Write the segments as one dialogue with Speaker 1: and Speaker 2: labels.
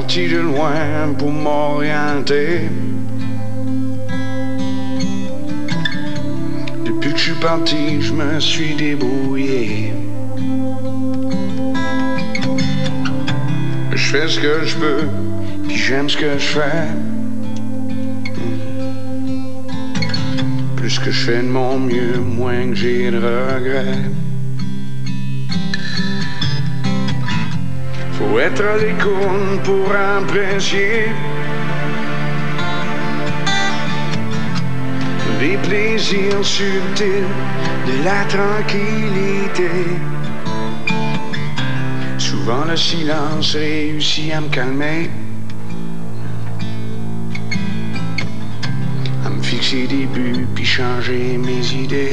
Speaker 1: parti de loin pour m'orienter. Depuis que je suis parti, je me suis débrouillé. Je fais ce que je peux, puis j'aime ce que je fais. Plus que je fais de mon mieux, moins que j'ai de regrets. Faut être à l'écoute pour apprécier les plaisirs subtils de la tranquillité. Souvent le silence réussit à me calmer, à me fixer des buts puis changer mes idées.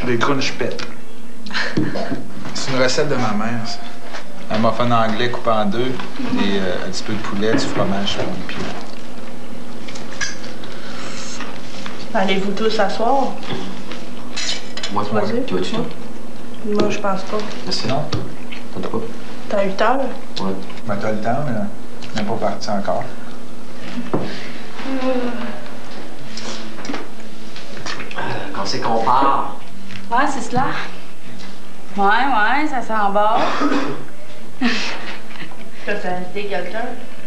Speaker 2: Des crunch pets. C'est une recette de ma mère, ça. Un muffin anglais coupé en deux et un petit peu de poulet, du fromage sur le pied.
Speaker 3: Allez-vous tous s'asseoir?
Speaker 4: Moi, tu vas-tu?
Speaker 3: Moi, je pense pas.
Speaker 4: Mais sinon, t'as pas?
Speaker 3: T'as 8 heures?
Speaker 4: Ouais.
Speaker 2: Ben, t'as le temps, mais on n'est pas parti encore.
Speaker 4: Quand c'est qu'on part?
Speaker 5: Ouais, c'est cela. Ouais, ça s'en va.
Speaker 3: T'as invité quelqu'un?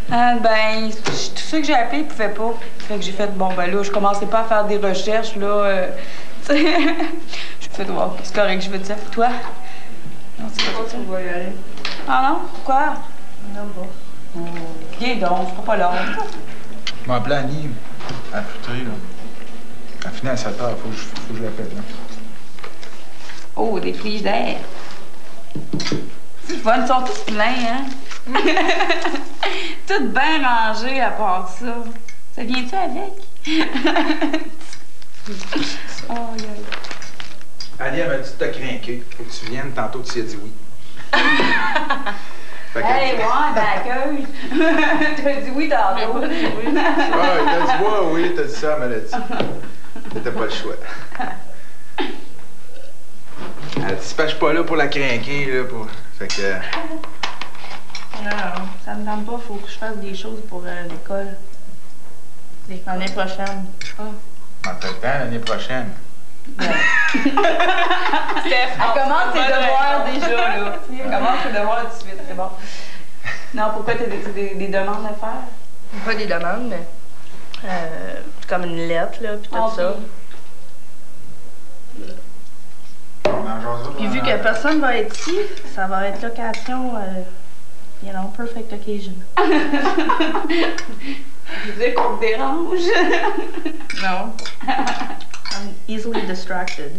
Speaker 5: Ben, tout ce que j'ai appelé, il pouvait pas. Fait que j'ai fait, bon, ben là, je commençais pas à faire des recherches, là. Tu sais, je fais, wow, c'est correct, je veux dire. Toi? Non, c'est pas ça.
Speaker 3: Tu vas y aller.
Speaker 5: Ah non? Pourquoi?
Speaker 3: Non, pas.
Speaker 5: Viens donc, je pas long.
Speaker 2: Je m'ai appelé Annie, à la fruiterie, là. Elle finit à 7 heures, faut que je l'appelle, là.
Speaker 5: Oh, des frigidaires. C'est fun, ils sont tous pleins, hein? Tout bien rangé à part ça. Ça vient-tu avec? Oh,
Speaker 2: Annie, elle m'a dit de te craquer. Faut que tu viennes, tantôt tu y as dit oui.
Speaker 5: Hey, ouais, d'accueil. T'as dit oui tantôt.
Speaker 2: Ah, il t'a dit oui, t'as dit ça, elle me l'a dit. T'as pas le choix. Elle dit, je suis pas là pour la craquer, là, pour... Fait que...
Speaker 3: Non, ça me tente pas. Faut que je fasse des choses pour l'école. L'année prochaine.
Speaker 2: On a le temps l'année prochaine.
Speaker 5: Elle commence ses devoirs déjà, là. Elle commence ses devoirs tout de suite, c'est bon. Non, pourquoi t'as des demandes à faire?
Speaker 3: Pas des demandes, mais comme une lettre, là, puis tout ça. Puis vu que personne va être ici, ça va être l'occasion, you know, perfect occasion.
Speaker 5: Je veux dire qu'on te dérange.
Speaker 3: Non. I'm easily distracted.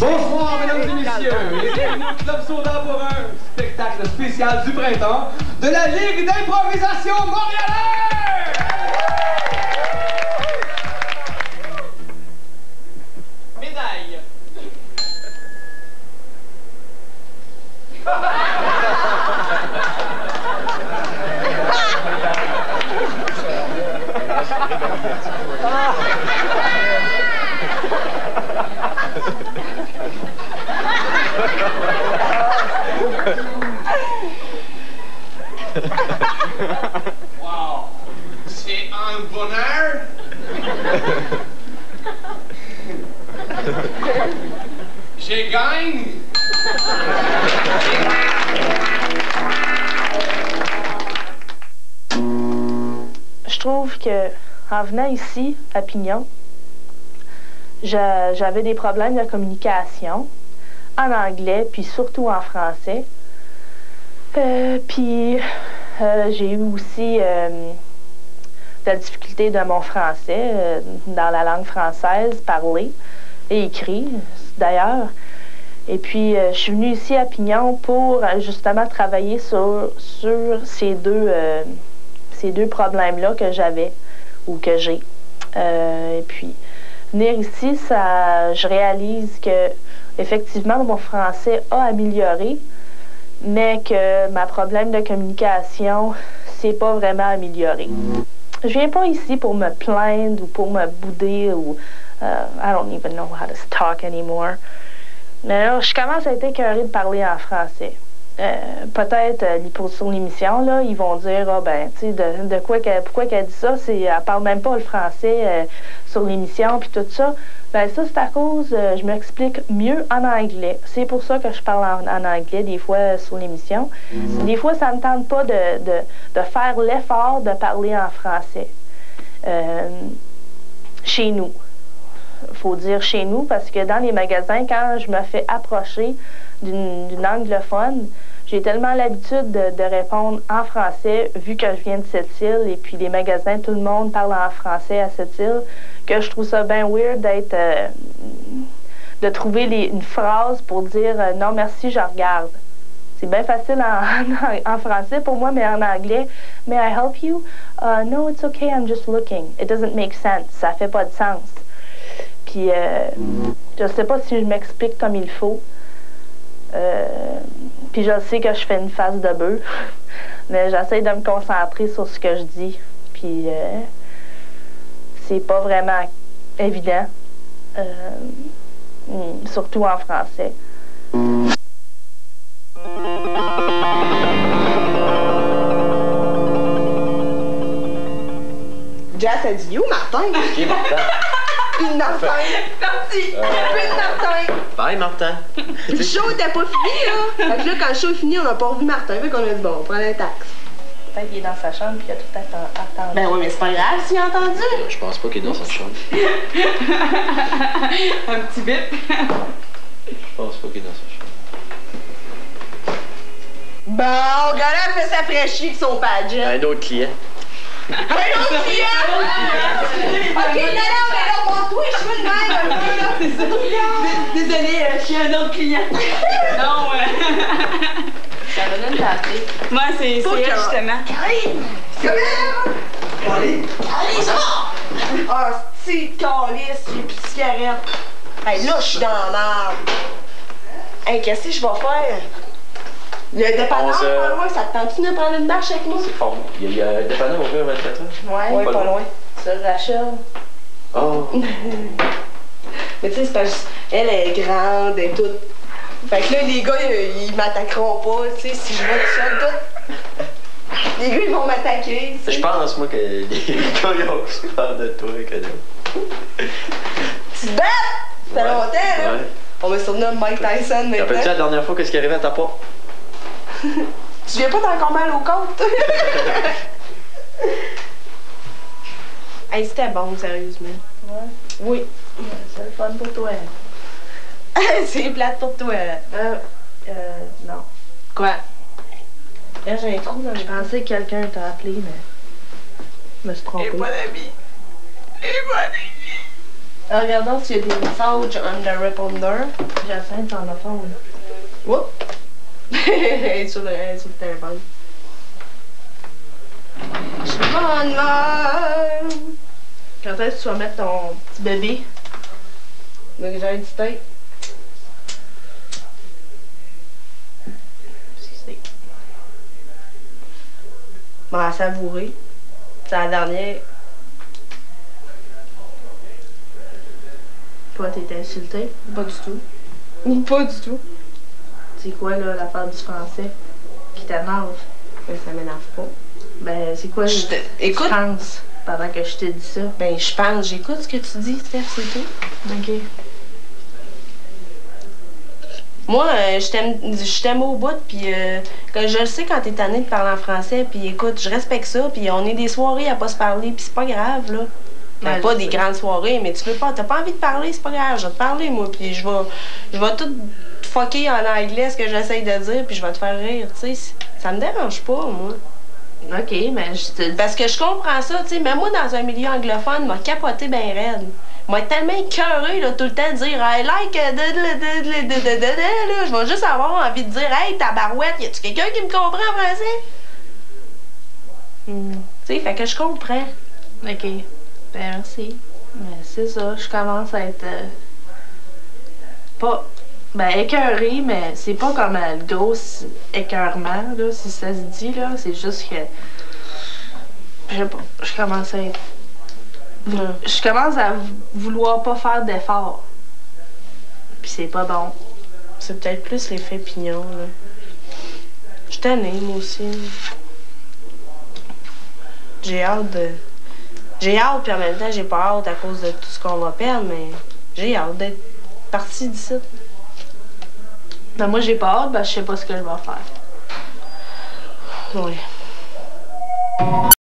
Speaker 6: Bonsoir, mesdames et messieurs, et bienvenue au Club Soda pour un spectacle spécial du printemps de la Ligue d'improvisation montréalaise! Médaille! Wow! C'est un bonheur! J'ai gagné!
Speaker 3: Je trouve que en venant ici, à Pignon, j'avais des problèmes de communication en anglais, puis surtout en français. Puis j'ai eu aussi de la difficulté de mon français dans la langue française, parlée et écrit d'ailleurs. Et puis je suis venue ici à Pignon pour justement travailler sur ces deux problèmes-là que j'avais ou que j'ai. Et puis venir ici, je réalise que effectivement mon français a amélioré, mais que ma problème de communication s'est pas vraiment amélioré. Je viens pas ici pour me plaindre ou pour me bouder ou I don't even know how to talk anymore. Mais là, je commence à être écœurée de parler en français. Peut-être sur l'émission, là, ils vont dire ah ben, tu sais, pourquoi qu'elle dit ça, elle parle même pas le français sur l'émission puis tout ça. Ben ça, c'est à cause, je m'explique mieux en anglais. C'est pour ça que je parle en anglais des fois sur l'émission. Des fois, ça me tente pas de faire l'effort de parler en français. Chez nous. Faut dire chez nous, parce que dans les magasins, quand je me fais approcher d'une anglophone, j'ai tellement l'habitude de répondre en français, vu que je viens de cette île, et puis les magasins, tout le monde parle en français à cette île, que je trouve ça bien weird de trouver une phrase pour dire non merci, je regarde. C'est bien facile en français pour moi, mais en anglais, may I help you? No, it's okay, I'm just looking. It doesn't make sense. Ça fait pas de sens. Puis, je sais pas si je m'explique comme il faut. Puis je sais que je fais une face de bœuf, mais j'essaie de me concentrer sur ce que je dis. Puis c'est pas vraiment évident, surtout en français.
Speaker 7: Jess a dit « You, Martin! »
Speaker 4: Qui est Martin?
Speaker 7: Une Martin!
Speaker 5: Parti!
Speaker 7: Une Martin!
Speaker 4: Bye, Martin!
Speaker 7: Le show était pas fini, là! Fait que là, quand le show est fini, on n'a pas revu Martin. Fait qu'on a dit « Bon, on prend un taxi. »
Speaker 3: Peut-être qu'il est dans sa chambre puis il a tout attendu.
Speaker 7: Ben oui, mais c'est pas grave s'il a entendu!
Speaker 4: Je pense pas qu'il est dans sa chambre.
Speaker 5: Un petit bit.
Speaker 4: Je pense pas qu'il est dans sa chambre.
Speaker 7: Bon, gars-là fait s'affraîchir avec son pageant.
Speaker 4: Un autre client.
Speaker 7: Un autre client! Ok, non, mais là, mon toi, je suis de même un peu, là. C'est ça.
Speaker 5: Désolée, je suis un autre client. Non,
Speaker 3: Ça va donner t'appeler.
Speaker 5: moi, c'est elle, justement.
Speaker 7: Karine! Karine! Karine, ça va? Ah, c'est calice, j'ai plus de cigarette. Hey, là, je suis dans la merde. Hey, qu'est-ce que je vais faire? Le dépanneur, pas loin, ça te tente-tu de prendre une marche avec moi?
Speaker 4: C'est fort. Il y a un dépanneur ouvert 24 heures?
Speaker 3: Ouais,
Speaker 7: pas loin.
Speaker 3: Sur Rachel.
Speaker 4: Oh!
Speaker 7: Mais tu sais, c'est parce qu'elle est grande et tout. Fait que là, les gars, ils m'attaqueront pas, tu sais, si je vais tout seul, tout. Les gars, ils vont m'attaquer, tu sais.
Speaker 4: Je pense, moi, que les gars, ils ont plus peur de toi que nous.
Speaker 7: Tu te bats! Ça fait longtemps, là.
Speaker 4: Ouais.
Speaker 7: On va se souvenir de Mike Tyson maintenant.
Speaker 4: Rappelles-tu la dernière fois qu'est-ce qui arrivait à ta porte?
Speaker 7: Tu viens pas t'en encore mal aux côtes? Hey, c'était bon, sérieusement.
Speaker 3: Ouais.
Speaker 7: Oui.
Speaker 3: C'est le fun pour toi.
Speaker 7: C'est plate pour toi.
Speaker 3: Non.
Speaker 7: Quoi? Là, j'ai un trou dans le
Speaker 3: Je pensais que quelqu'un t'a appelé, mais je me suis trompée.
Speaker 7: d'amis. Et pas d'amis. Regardons s'il y a des messages on the répondeur.
Speaker 3: Jacinthe en a phone.
Speaker 7: Whoop! sur le téléphone. Je suis bonne mère.
Speaker 3: Quand est-ce que tu vas mettre ton petit bébé?
Speaker 7: Donc j'ai un petit steak. Bon, à savourer. C'est la dernière.
Speaker 3: Toi, t'es insulté?
Speaker 7: Pas du tout. Pas du tout.
Speaker 3: C'est quoi, là, l'affaire du français qui t'énerve?
Speaker 7: Mais ça m'énerve pas.
Speaker 3: Ben, c'est quoi
Speaker 7: Écoute.
Speaker 3: tu penses pendant que je te dis ça?
Speaker 7: Ben, je pense, j'écoute ce que tu dis, Steph, c'est tout.
Speaker 3: OK.
Speaker 7: Moi, je t'aime au bout, puis je le sais quand t'es tanné de parler en français, puis écoute, je respecte ça, puis on est des soirées à pas se parler, puis c'est pas grave, là. Ben, pas des grandes soirées, mais tu veux pas, t'as pas envie de parler, c'est pas grave, je vais te parler, moi, puis je vais tout fucker en anglais ce que j'essaye de dire, puis je vais te faire rire, tu sais. Ça me dérange pas, moi.
Speaker 3: OK, mais je te dis...
Speaker 7: Parce que je comprends ça, tu sais, même moi, dans un milieu anglophone, m'a capoté ben raide. Moi, être tellement écœurée, là, tout le temps, de dire I like là, je vais juste avoir envie de dire hey, tabarouette, y a-tu quelqu'un qui me comprend en français? Tu sais, fait que je comprends.
Speaker 3: OK. Ben, merci. Mais c'est ça, je commence à être... pas... Ben, écœurée, mais c'est pas comme le gros écœurement, là, si ça se dit, là. C'est juste que... Je sais pas, je commence à être... Je commence à vouloir pas faire d'efforts. Puis c'est pas bon.
Speaker 7: C'est peut-être plus l'effet pignon, là. Je suis tannée, moi aussi. J'ai hâte, puis en même temps, j'ai pas hâte à cause de tout ce qu'on va perdre, mais j'ai hâte d'être partie d'ici.
Speaker 3: Ben moi, j'ai pas hâte, ben je sais pas ce que je vais faire.
Speaker 7: Oui.